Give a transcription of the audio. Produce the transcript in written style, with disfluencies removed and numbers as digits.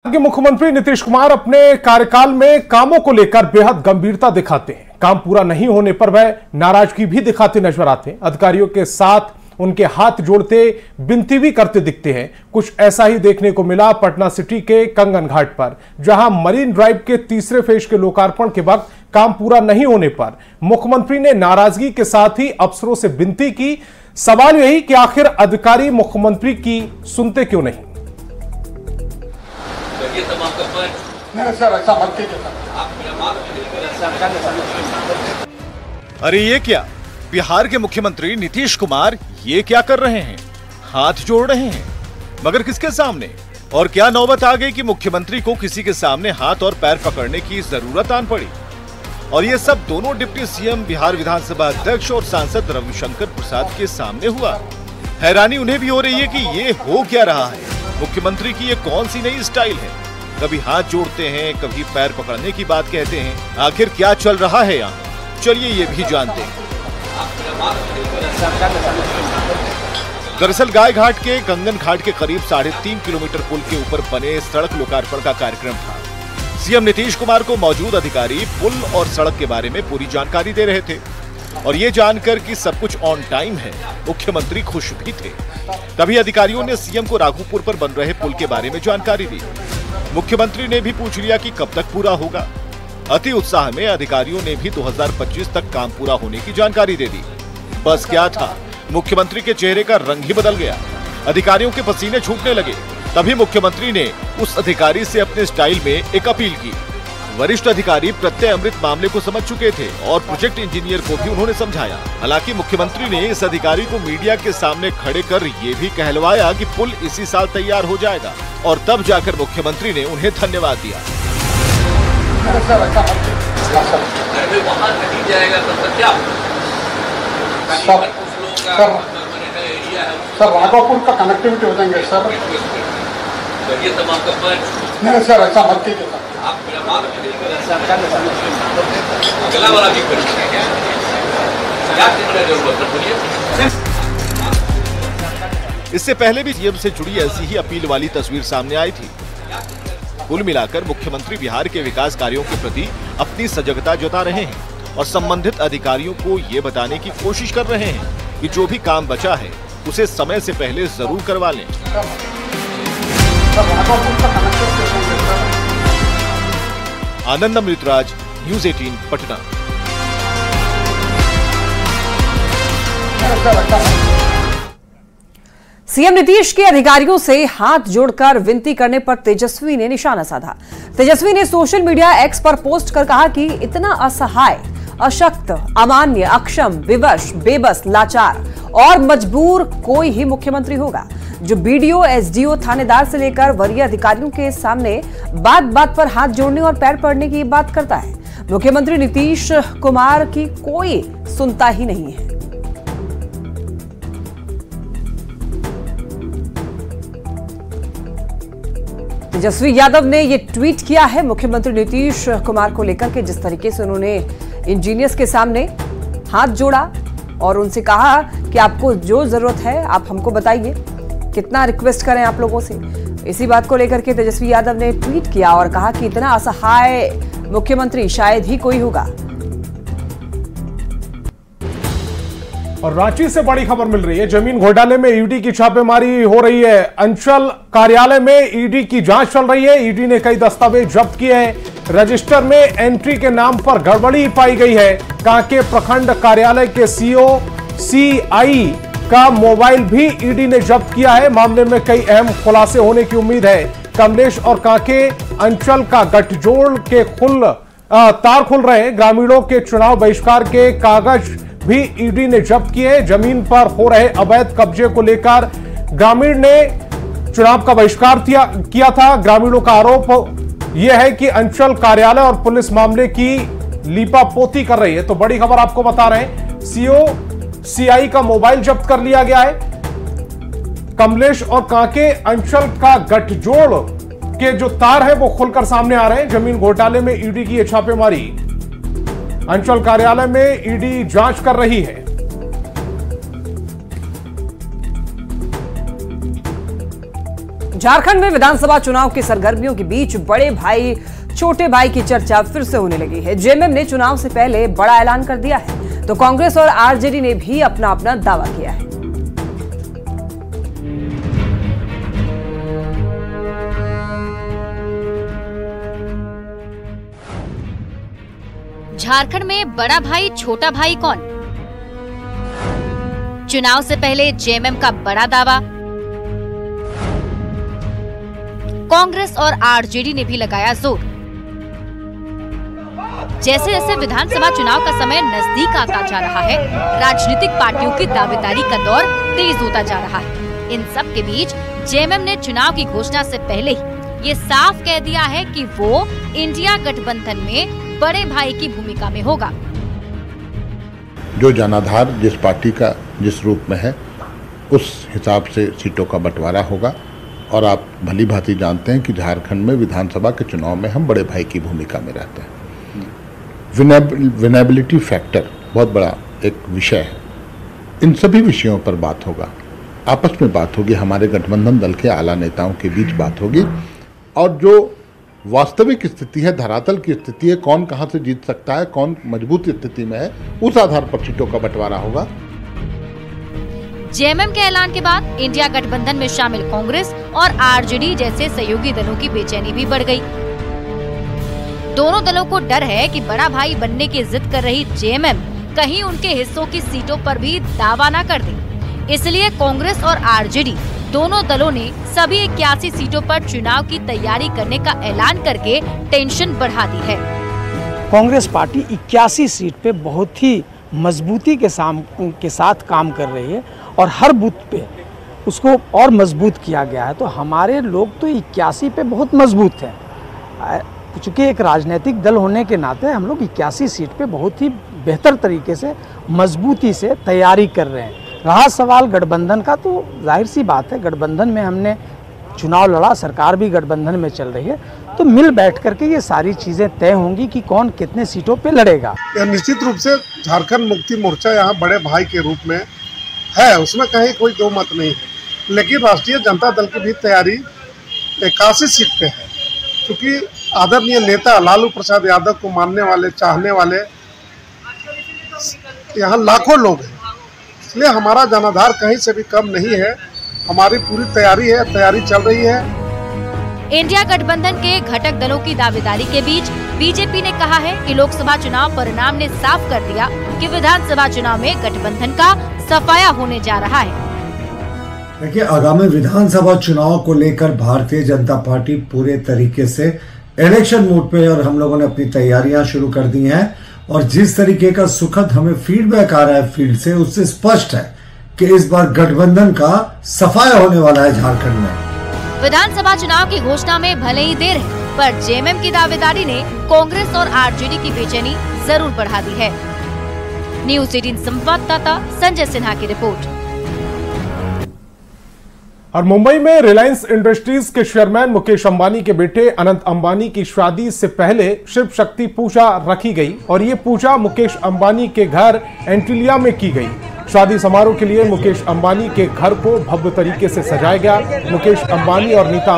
के मुख्यमंत्री नीतीश कुमार अपने कार्यकाल में कामों को लेकर बेहद गंभीरता दिखाते हैं। काम पूरा नहीं होने पर वह नाराजगी भी दिखाते नजर आते हैं। अधिकारियों के साथ उनके हाथ जोड़ते विनती भी करते दिखते हैं। कुछ ऐसा ही देखने को मिला पटना सिटी के कंगन घाट पर, जहां मरीन ड्राइव के तीसरे फेज के लोकार्पण के वक्त काम पूरा नहीं होने पर मुख्यमंत्री ने नाराजगी के साथ ही अफसरों से विनती की। सवाल यही कि आखिर अधिकारी मुख्यमंत्री की सुनते क्यों नहीं। ये तमाम नहीं सर, ऐसा मत कीजिए। अरे ये क्या, बिहार के मुख्यमंत्री नीतीश कुमार ये क्या कर रहे हैं? हाथ जोड़ रहे हैं, मगर किसके सामने? और क्या नौबत आ गई कि मुख्यमंत्री को किसी के सामने हाथ और पैर पकड़ने की जरूरत आन पड़ी? और ये सब दोनों डिप्टी सीएम, बिहार विधानसभा अध्यक्ष और सांसद रविशंकर प्रसाद के सामने हुआ। हैरानी उन्हें भी हो रही है कि ये हो क्या रहा है। मुख्यमंत्री की ये कौन सी नई स्टाइल है? कभी हाथ जोड़ते हैं, कभी पैर पकड़ने की बात कहते हैं। आखिर क्या चल रहा है यहाँ? चलिए ये भी जानते हैं। दरअसल गाय घाट के कंगन घाट के करीब 3.5 किलोमीटर पुल के ऊपर बने सड़क लोकार्पण का कार्यक्रम था। सीएम नीतीश कुमार को मौजूद अधिकारी पुल और सड़क के बारे में पूरी जानकारी दे रहे थे और ये जानकर कि सब कुछ ऑन टाइम है, मुख्यमंत्री खुश भी थे। तभी अधिकारियों ने सीएम को राघोपुर पर बन रहे पुल के बारे में जानकारी दी। मुख्यमंत्री ने भी पूछ लिया कि कब तक पूरा होगा। अति उत्साह में अधिकारियों ने भी 2025 तक काम पूरा होने की जानकारी दे दी। बस क्या था, मुख्यमंत्री के चेहरे का रंग ही बदल गया। अधिकारियों के पसीने छूटने लगे। तभी मुख्यमंत्री ने उस अधिकारी से अपने स्टाइल में एक अपील की। वरिष्ठ अधिकारी प्रत्यय अमृत मामले को समझ चुके थे और प्रोजेक्ट इंजीनियर को भी उन्होंने समझाया। हालांकि मुख्यमंत्री ने इस अधिकारी को मीडिया के सामने खड़े कर ये भी कहलवाया कि पुल इसी साल तैयार हो जाएगा और तब जाकर मुख्यमंत्री ने उन्हें धन्यवाद दिया। सर राघोपुर का कनेक्टिविटी हो जाएंगे सर। ये तमाम नहीं सर, ऐसा मत कीजिए। अगला वाला भी इससे पहले भी सीएम से जुड़ी ऐसी ही अपील वाली तस्वीर सामने आई थी। कुल मिलाकर मुख्यमंत्री बिहार के विकास कार्यों के प्रति अपनी सजगता जता रहे हैं और संबंधित अधिकारियों को ये बताने की कोशिश कर रहे हैं कि जो भी काम बचा है उसे समय से पहले जरूर करवा लें। आनंद अमृतराज, न्यूज़ 18 पटना। सीएम नीतीश के अधिकारियों से हाथ जोड़कर विनती करने पर तेजस्वी ने निशाना साधा। तेजस्वी ने सोशल मीडिया एक्स पर पोस्ट कर कहा कि इतना असहाय, अशक्त, अमान्य, अक्षम, विवश, बेबस, लाचार और मजबूर कोई ही मुख्यमंत्री होगा जो बीडीओ, एसडीओ, थानेदार से लेकर वरीय अधिकारियों के सामने बात बात पर हाथ जोड़ने और पैर पड़ने की बात करता है। मुख्यमंत्री नीतीश कुमार की कोई सुनता ही नहीं है। तेजस्वी यादव ने यह ट्वीट किया है मुख्यमंत्री नीतीश कुमार को लेकर के, जिस तरीके से उन्होंने इंजीनियर्स के सामने हाथ जोड़ा और उनसे कहा कि आपको जो जरूरत है आप हमको बताइए, कितना रिक्वेस्ट करें आप लोगों से। इसी बात को लेकर के तेजस्वी यादव ने ट्वीट किया और कहा कि इतना असहाय मुख्यमंत्री शायद ही कोई होगा। और रांची से बड़ी खबर मिल रही है। जमीन घोटाले में ईडी की छापेमारी हो रही है। अंचल कार्यालय में ईडी की जांच चल रही है। ईडी ने कई दस्तावेज जब्त किए हैं। रजिस्टर में एंट्री के नाम पर गड़बड़ी पाई गई है। कांके प्रखंड कार्यालय के सीओ सीआई का मोबाइल भी ईडी ने जब्त किया है। मामले में कई अहम खुलासे होने की उम्मीद है। कमलेश और कांके अंचल का गठजोड़ के तार खुल रहे हैं। ग्रामीणों के चुनाव बहिष्कार के कागज भी ईडी ने जब्त किए। जमीन पर हो रहे अवैध कब्जे को लेकर ग्रामीण ने चुनाव का बहिष्कार किया था। ग्रामीणों का आरोप यह है कि अंचल कार्यालय और पुलिस मामले की लीपापोती कर रही है। तो बड़ी खबर आपको बता रहे हैं, सीओ सीआई का मोबाइल जब्त कर लिया गया है। कमलेश और कांके अंचल का गठजोड़ के जो तार है वो खुलकर सामने आ रहे हैं। जमीन घोटाले में ईडी की छापेमारी। अंचल कार्यालय में ईडी जांच कर रही है। झारखंड में विधानसभा चुनाव की सरगर्मियों के बीच बड़े भाई छोटे भाई की चर्चा फिर से होने लगी है। जेएमएम ने चुनाव से पहले बड़ा ऐलान कर दिया है, तो कांग्रेस और आरजेडी ने भी अपना अपना दावा किया है। झारखंड में बड़ा भाई छोटा भाई कौन? चुनाव से पहले जेएमएम का बड़ा दावा। कांग्रेस और आरजेडी ने भी लगाया जोर। जैसे जैसे विधानसभा चुनाव का समय नजदीक आता जा रहा है, राजनीतिक पार्टियों की दावेदारी का दौर तेज होता जा रहा है। इन सब के बीच जेएमएम ने चुनाव की घोषणा से पहले ही ये साफ कह दिया है कि वो इंडिया गठबंधन में बड़े भाई की भूमिका में होगा। जो जनाधार जिस पार्टी का जिस रूप में है, उस हिसाब से सीटों का बंटवारा होगा। और आप भली भांति जानते हैं कि झारखंड में विधानसभा के चुनाव में हम बड़े भाई की भूमिका में रहते हैं। विनेबिलिटी फैक्टर बहुत बड़ा एक विषय है। इन सभी विषयों पर बात होगा, आपस में बात होगी, हमारे गठबंधन दल के आला नेताओं के बीच बात होगी। और जो वास्तविक स्थिति है, धरातल की स्थिति है, कौन कहां से जीत सकता है, कौन मजबूत स्थिति में है, उस आधार पर सीटों का बंटवारा होगा। जेएमएम के ऐलान के बाद इंडिया गठबंधन में शामिल कांग्रेस और आरजेडी जैसे सहयोगी दलों की बेचैनी भी बढ़ गई। दोनों दलों को डर है कि बड़ा भाई बनने की जिद कर रही जेएमएम कहीं उनके हिस्सों की सीटों पर भी दावा न कर दे। इसलिए कांग्रेस और आरजेडी दोनों दलों ने सभी 81 सीटों पर चुनाव की तैयारी करने का ऐलान करके टेंशन बढ़ा दी है। कांग्रेस पार्टी 81 सीट पे बहुत ही मजबूती के साथ काम कर रही है और हर बूथ पे उसको और मजबूत किया गया है। तो हमारे लोग तो 81 पे बहुत मजबूत हैं। चूँकि एक राजनीतिक दल होने के नाते हम लोग 81 सीट पे बहुत ही बेहतर तरीके से मजबूती से तैयारी कर रहे हैं। रहा सवाल गठबंधन का, तो जाहिर सी बात है, गठबंधन में हमने चुनाव लड़ा, सरकार भी गठबंधन में चल रही है, तो मिल बैठ करके ये सारी चीज़ें तय होंगी कि कौन कितने सीटों पे लड़ेगा। निश्चित रूप से झारखंड मुक्ति मोर्चा यहाँ बड़े भाई के रूप में है, उसमें कहीं कोई दो मत नहीं है। लेकिन राष्ट्रीय जनता दल की भी तैयारी 81 सीट पे है, क्योंकि आदरणीय नेता लालू प्रसाद यादव को मानने वाले, चाहने वाले यहाँ लाखों लोग हैं। इसलिए हमारा जनाधार कहीं से भी कम नहीं है। हमारी पूरी तैयारी है, तैयारी चल रही है। इंडिया गठबंधन के घटक दलों की दावेदारी के बीच बीजेपी ने कहा है कि लोकसभा चुनाव परिणाम ने साफ कर दिया कि विधानसभा चुनाव में गठबंधन का सफाया होने जा रहा है। देखिए, आगामी विधानसभा चुनाव को लेकर भारतीय जनता पार्टी पूरे तरीके से इलेक्शन मोड पे, और हम लोगों ने अपनी तैयारियां शुरू कर दी हैं। और जिस तरीके का सुखद हमें फीडबैक आ रहा है फील्ड से, उससे स्पष्ट है कि इस बार गठबंधन का सफाया होने वाला है झारखंड में। विधानसभा चुनाव की घोषणा में भले ही देर है, पर जेएमएम की दावेदारी ने कांग्रेस और आरजेडी की बेचैनी जरूर बढ़ा दी है। न्यूज़ 18 संवाददाता संजय सिन्हा की रिपोर्ट। और मुंबई में रिलायंस इंडस्ट्रीज के चेयरमैन मुकेश अंबानी के बेटे अनंत अंबानी की शादी से पहले शिव शक्ति पूजा रखी गई, और ये पूजा मुकेश अंबानी के घर एंटिलिया में की गई। शादी समारोह के लिए मुकेश अंबानी के घर को भव्य तरीके से सजाया गया। मुकेश अंबानी और नीता